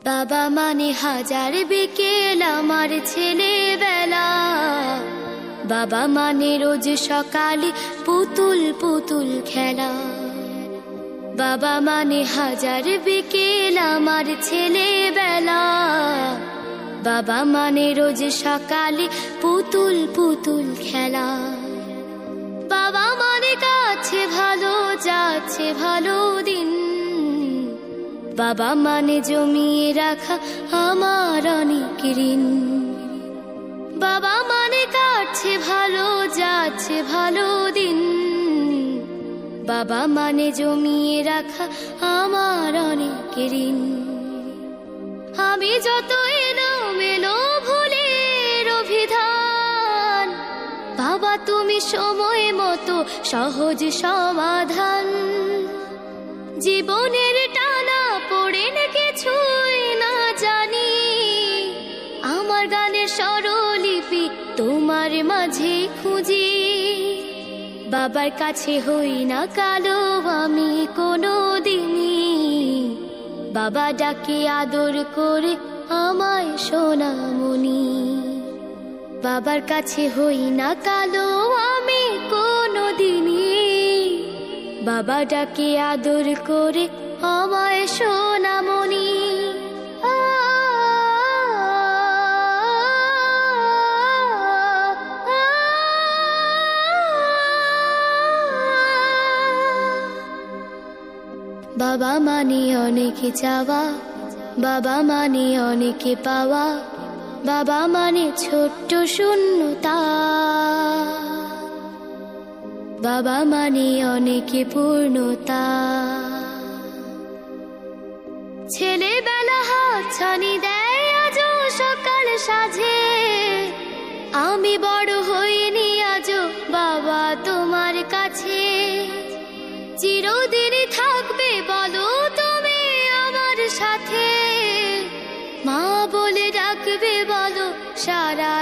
বাবা মানে হাজার বিকেল আমার ছেলেবেলা, বাবা মানে রোজ সকালে পুতুল পুতুল খেলা। বাবা মানে হাজার বিকেল আমার ছেলেবেলা, বাবা মানে রোজ সকালে পুতুল পুতুল খেলা। বাবা মানে কাছে ভালো যাচ্ছে ভালো দিন, বাবা মানে জমিয়ে রাখা আমার অনেক ঋণ। বাবা মানে কাটছে ভালো যাচ্ছে ভালো দিন, বাবা মানে জমিয়ে রাখা আমার অনেক ঋণ। আমি যত এলোমেলো ভুলের অভিধান, বাবা তুমি সময় মতো সহজ সমাধান। জীবনের টানা পড়ে কিছুই না জানি, আমার গানের স্বরলিপি তোমার মাঝে খুঁজি। বাবার কাছে হই না কালো আমি কোনো দিনই, বাবা ডাকে আদর করে আমায় সোনামণি। বাবার কাছে হই না কালো আমি কোনো দিনই, বাবা ডাকে আদর করে আমায় সোনামণি। বাবা মানে অনেক চাওয়া, বাবা মানে অনেক পাওয়া, বাবা মানে ছোট্ট শূন্যতা, বাবা মানে অনেক পূর্ণতা। ছেলেবেলা হাত ছানি দেয় আজও সকাল সাজে, আমি বড় হইনি আজও বাবা তোমার কাছে। চিরদিনই থাকবে বলো তুমি আমার সাথে, মা বলে ডাকবে বলো সারা